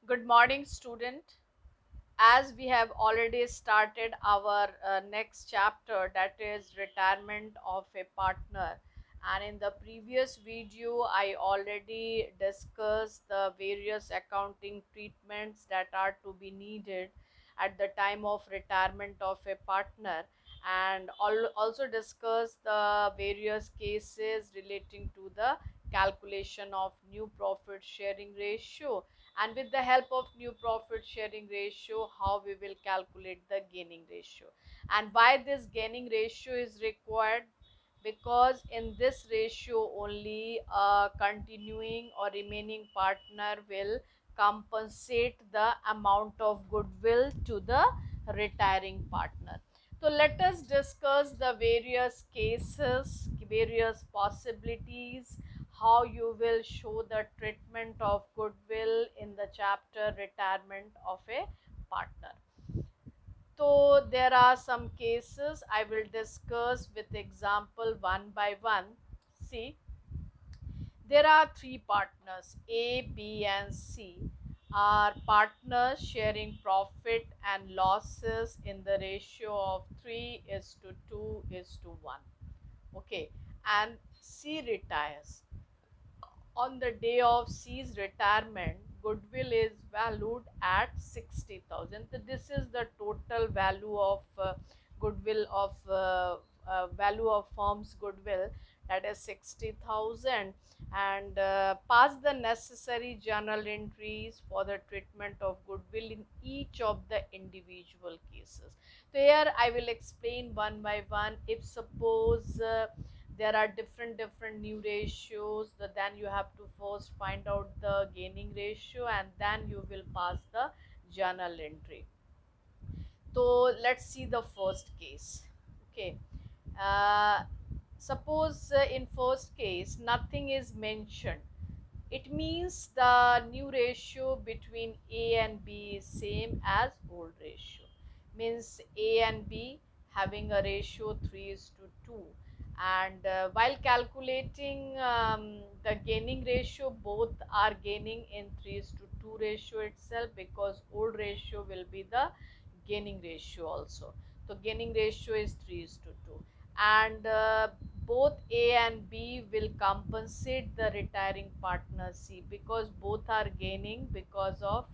Good morning, student. As we have already started our next chapter, that is retirement of a partner, and in the previous video I already discussed the various accounting treatments that are to be needed at the time of retirement of a partner, and also discussed the various cases relating to the calculation of new profit sharing ratio, and with the help of new profit sharing ratio how we will calculate the gaining ratio. And why this gaining ratio is required? Because in this ratio only a continuing or remaining partner will compensate the amount of goodwill to the retiring partner. So let us discuss the various cases, various possibilities, how you will show the treatment of goodwill in the chapter retirement of a partner. So there are some cases I will discuss with example one by one. See, there are three partners A, B, and C. Are partners sharing profit and losses in the ratio of 3 is to 2 is to 1. Okay, and C retires. On the day of C's retirement, goodwill is valued at 60,000. So this is the total value of goodwill of value of firm's goodwill, that is 60,000, and pass the necessary journal entries for the treatment of goodwill in each of the individual cases. So here I will explain one by one. If suppose there are different new ratios, then you have to first find out the gaining ratio and then you will pass the journal entry. So let's see the first case. Okay, uh, suppose in first case nothing is mentioned. It means the new ratio between A and B is same as old ratio. Means A and B having a ratio 3 is to 2. And while calculating the gaining ratio, both are gaining in 3 is to 2 ratio itself, because old ratio will be the gaining ratio also. So gaining ratio is 3 is to 2, and both A and B will compensate the retiring partner C, because both are gaining because of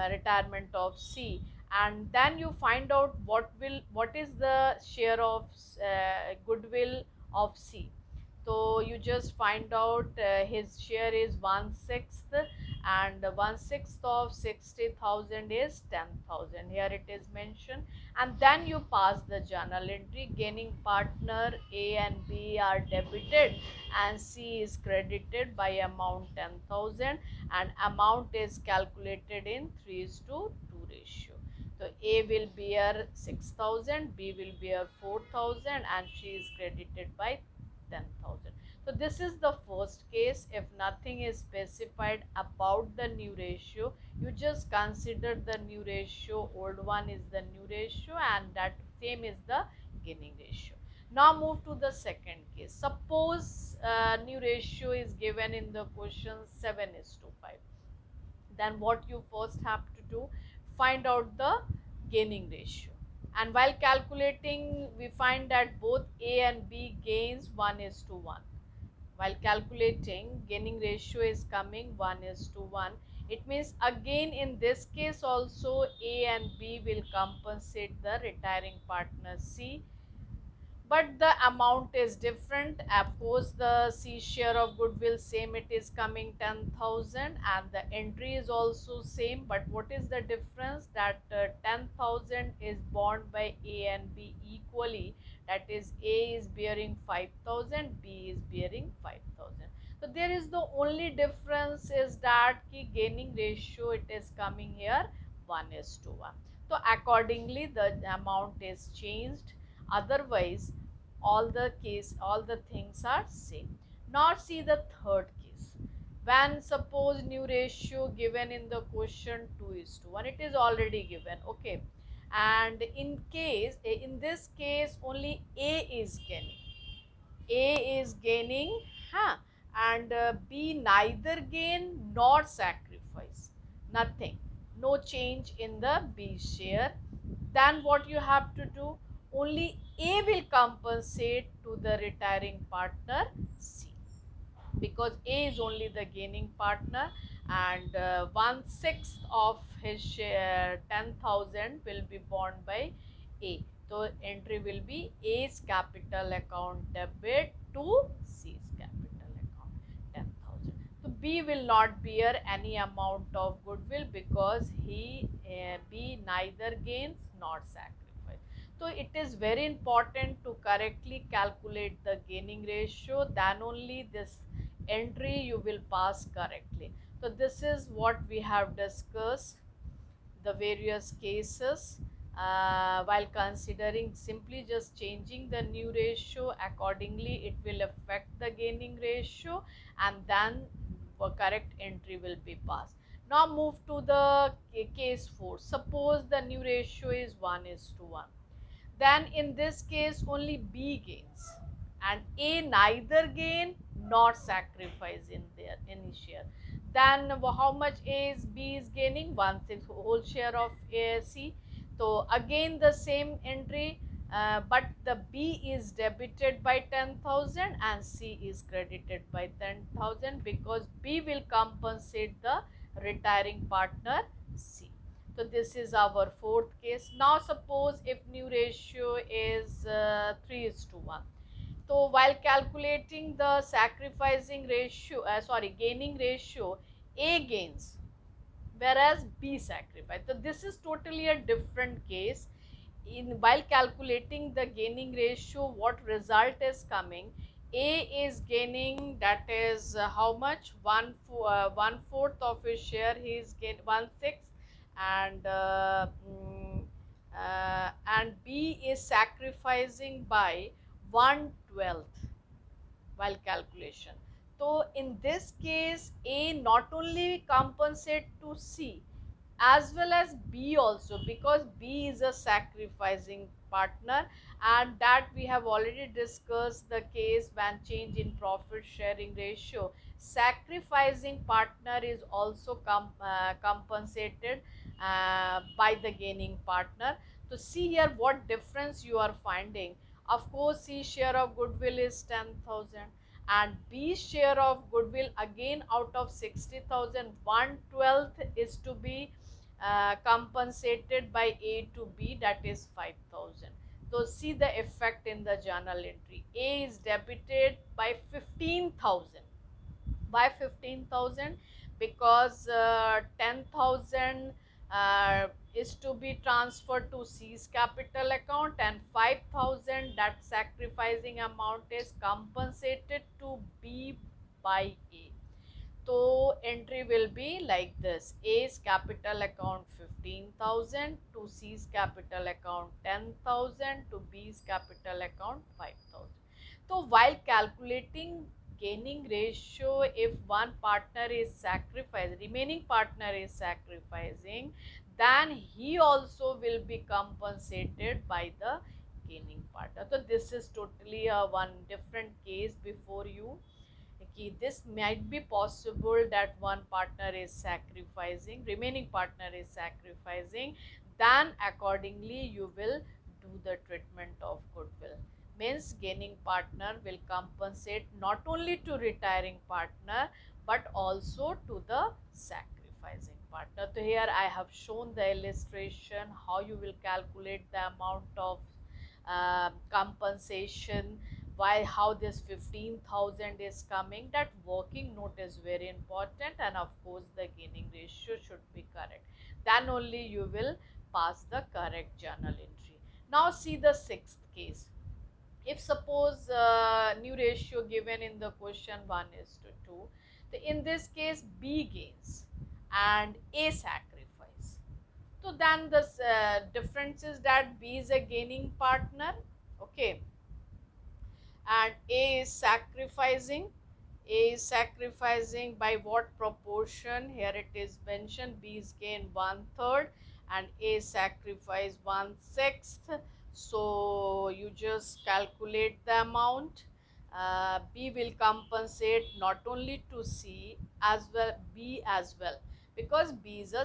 retirement of C. And then you find out what is the share of goodwill of C. So you just find out his share is 1/6, and 1/6 of 60,000 is 10,000. Here it is mentioned, and then you pass the journal entry. Gaining partner A and B are debited and C is credited by amount 10,000, and amount is calculated in 3 is to 2 ratio. So A will bear 6,000, B will bear 4,000, and she is credited by 10,000. So this is the first case. If nothing is specified about the new ratio, you just consider the new ratio, old one is the new ratio, and that same is the gaining ratio. Now move to the second case. Suppose new ratio is given in the question 7 is to 5. Then what you first have to do, find out the gaining ratio. And while calculating, we find that both A and B gains 1 is to 1. While calculating, gaining ratio is coming 1 is to 1. It means again in this case also A and B will compensate the retiring partner C, but the amount is different. Of course, the C share of goodwill same, it is coming 10,000, and the entry is also same. But what is the difference? That 10,000 is borne by A and B equally. That is, A is bearing 5,000, B is bearing 5,000. So there is the only difference is that ki gaining ratio, it is coming here 1 is to 1. So accordingly the amount is changed. Otherwise all the things are same. Now see the third case. When suppose new ratio given in the question 2 is to 1, it is already given. Okay, and in this case only A is gaining. A is gaining, huh? And B neither gain nor sacrifice. nothing, no change in the B share. Then what you have to do, only A will compensate to the retiring partner C, because A is only the gaining partner, and 1/6 of his share 10,000 will be borne by A. So entry will be A's capital account debit to C's capital account 10,000. So B will not bear any amount of goodwill because B neither gains nor sacrifice. So it is very important to correctly calculate the gaining ratio, then only this entry you will pass correctly. So this is what we have discussed, the various cases, while considering simply just changing the new ratio accordingly, it will affect the gaining ratio, and then the correct entry will be passed. Now move to the case 4. Suppose the new ratio is 1:1. Then in this case only B gains and A neither gain nor sacrifice in their initial. Then how much B is gaining? 1/6 whole share of C. So again the same entry, but the B is debited by 10,000 and C is credited by 10,000, because B will compensate the retiring partner C. So this is our fourth case. Now suppose if new ratio is 3:1. So while calculating the gaining ratio, A gains whereas B sacrifice. So this is totally a different case. In while calculating the gaining ratio, what result is coming? A is gaining, that is how much? 1/4 of his share he is gain 1/6, and B is sacrificing by 1/12 while calculation. So in this case, A not only compensate to C as well as B also, because B is a sacrificing partner, and that we have already discussed the case when change in profit sharing ratio. Sacrificing partner is also compensated by the gaining partner. So see here what difference you are finding. Of course, C share of goodwill is 10,000 and B share of goodwill again out of 60,000, 1/12 is to be compensated by A to B, that is 5,000. So see the effect in the journal entry. A is debited by 15,000. Why 15,000? Because 10,000 is to be transferred to C's capital account, and 5,000, that sacrificing amount, is compensated to B by A. So entry will be like this: A's capital account 15,000, to C's capital account 10,000, to B's capital account 5,000. So while calculating gaining ratio, if one partner is sacrificed, remaining partner is sacrificing, then he also will be compensated by the gaining partner. So this is totally a one different case before you. Okay, this might be possible that one partner is sacrificing, remaining partner is sacrificing, then accordingly you will do the treatment of goodwill. Means gaining partner will compensate not only to retiring partner but also to the sacrificing partner. So here I have shown the illustration how you will calculate the amount of compensation, why how this 15,000 is coming. That working note is very important, and of course the gaining ratio should be correct, then only you will pass the correct journal entry. Now see the sixth case. If suppose new ratio given in the question 1:2, so in this case B gains and A sacrifice. So then the difference is that B is a gaining partner, okay, and A is sacrificing. A is sacrificing by what proportion? Here it is mentioned: B is gain 1/3 and A sacrifice 1/6. So you just calculate the amount. B will compensate not only to C as well, B as well, because B is A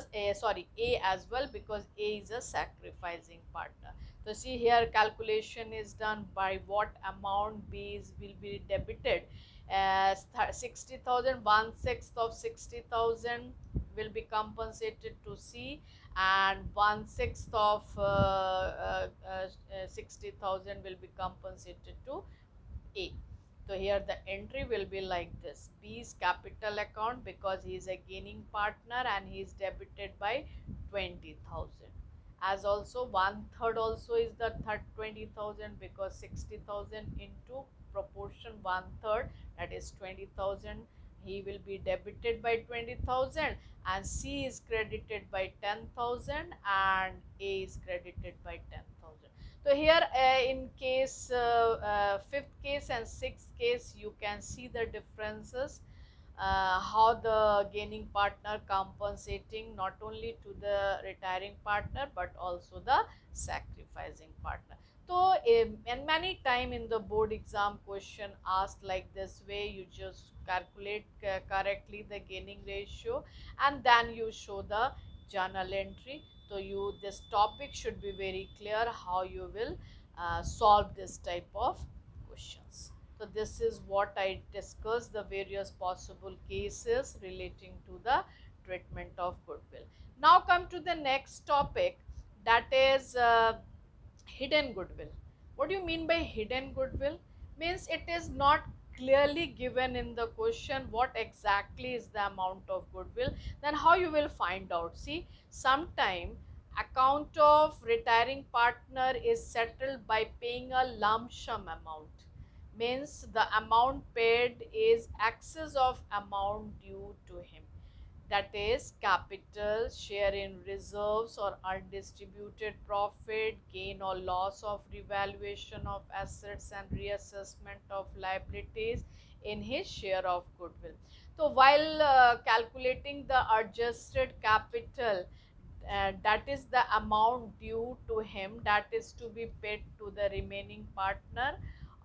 as well, because A is a sacrificing partner. So see here, calculation is done by what amount will be debited. As 60,000, 1/6 of 60,000 will be compensated to C, and 1/6 of 60,000 will be compensated to A. So here the entry will be like this: B's capital account, because he is a gaining partner and he is debited by 20,000. As also 1/3 also is the 20,000, because 60,000 into proportion 1/3, that is 20,000. He will be debited by 20,000, and C is credited by 10,000, and A is credited by 10,000. So here in case fifth case and sixth case, you can see the differences, how the gaining partner compensating not only to the retiring partner but also the sacrificing partner. So and many time in the board exam question asked like this way, you just calculate correctly the gaining ratio and then you show the journal entry. So this topic should be very clear how you will solve this type of questions. So this is what I discussed, the various possible cases relating to the treatment of goodwill. Now come to the next topic, that is hidden goodwill. What do you mean by hidden goodwill? Means it is not clearly given in the question what exactly is the amount of goodwill. Then how you will find out? See, sometime account of retiring partner is settled by paying a lump sum amount. Means the amount paid is excess of amount due to him, that is capital, share in reserves or undistributed profit, gain or loss of revaluation of assets and reassessment of liabilities in his share of goodwill. So while calculating the adjusted capital, that is the amount due to him, that is to be paid to the remaining partner.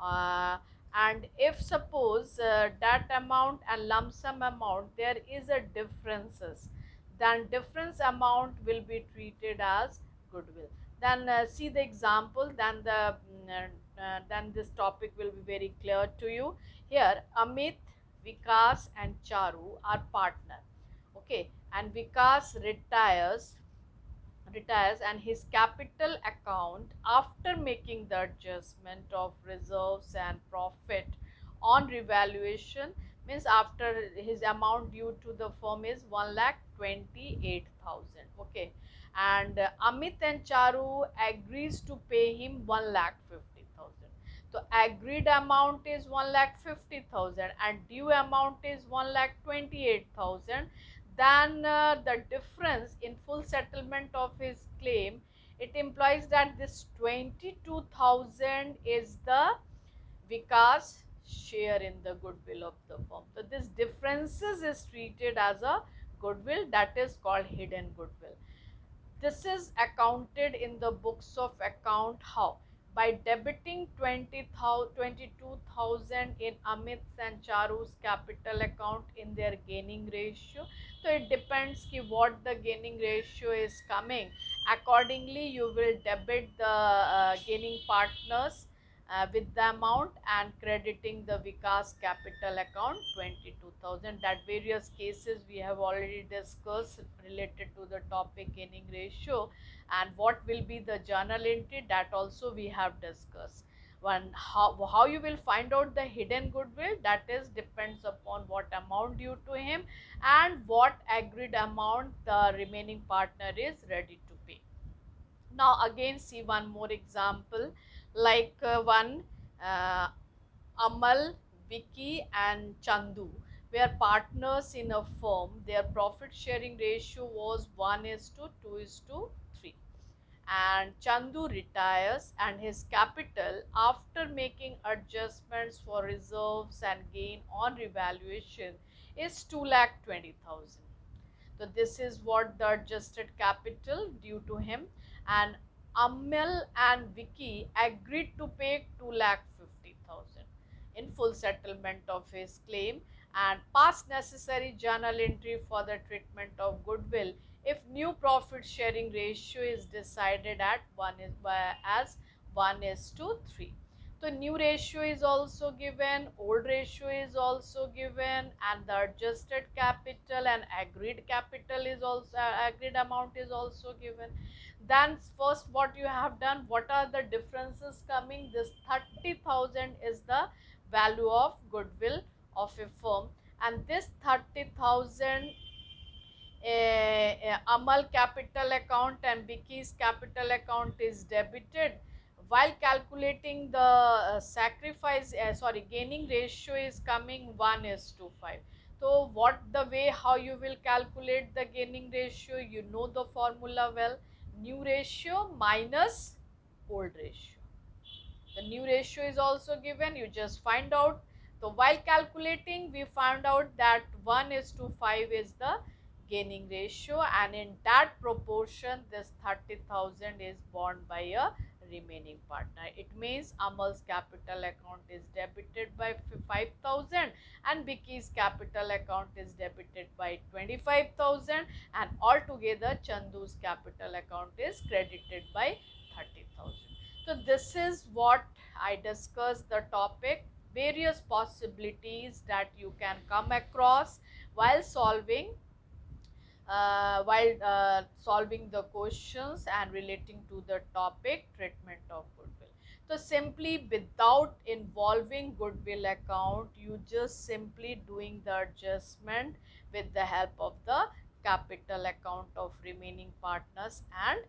And if suppose that amount and lump sum amount there is a differences, then difference amount will be treated as goodwill. Then see the example, then this topic will be very clear to you. Here Amit, Vikas and Charu are partner. Okay, and Vikas retires and his capital account, after making the adjustment of reserves and profit on revaluation, means after his amount due to the firm is 1,28,000. Okay, and Amit and Charu agrees to pay him 1,50,000. So agreed amount is 1,50,000 and due amount is 1,28,000. Then the difference in full settlement of his claim, it implies that this 22,000 is the Vikas share in the goodwill of the firm. So this differences is treated as a goodwill, that is called hidden goodwill. This is accounted in the books of account how? By debiting 22,000 in Amit's and Charu's capital account in their gaining ratio. So it depends ki what the gaining ratio is coming. Accordingly, you will debit the gaining partners with the amount and crediting the Vikas capital account 22,000. That various cases we have already discussed related to the topic gaining ratio, and what will be the journal entry, that also we have discussed. One, how you will find out the hidden goodwill, that is depends upon what amount due to him and what agreed amount the remaining partner is ready to pay. Now again see one more example, like one uh, Amal, Vicky and Chandu were partners in a firm. Their profit sharing ratio was 1:2:3. And Chandu retires and his capital, after making adjustments for reserves and gain on revaluation, is 2,20,000. So this is what the adjusted capital due to him, and Amal and Vicky agreed to pay 2,50,000 in full settlement of his claim, and pass necessary journal entry for the treatment of goodwill if new profit sharing ratio is decided at 1 is to 3. So new ratio is also given, old ratio is also given, and the adjusted capital and agreed capital is also agreed amount is also given. Then first what you have done, what are the differences coming? This 30,000 is the value of goodwill of a firm, and this 30,000 Amal capital account and Biki's capital account is debited. While calculating the gaining ratio is coming 1 is to 5. So what the way how you will calculate the gaining ratio, you know the formula well, new ratio minus old ratio. The new ratio is also given, you just find out. So while calculating, we found out that 1 is to 5 is the gaining ratio, and in that proportion this 30,000 is borne by a remaining partner. It means Amal's capital account is debited by 5,000 and Biki's capital account is debited by 25,000, and altogether Chandu's capital account is credited by 30,000. So this is what I discussed the topic, various possibilities that you can come across while solving the questions and relating to the topic treatment of goodwill. So simply without involving goodwill account, you just simply doing the adjustment with the help of the capital account of remaining partners and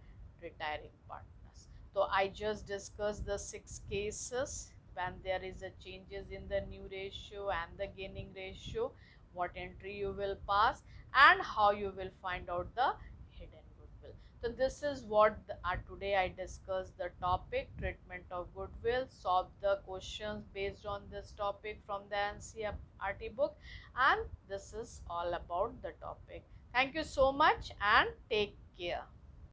retiring partners. So I just discussed the 6 cases when there is a changes in the new ratio and the gaining ratio, what entry you will pass and how you will find out the hidden goodwill. So this is what today I discussed the topic treatment of goodwill, solve the questions based on this topic from the NCERT book, and this is all about the topic. Thank you so much and take care.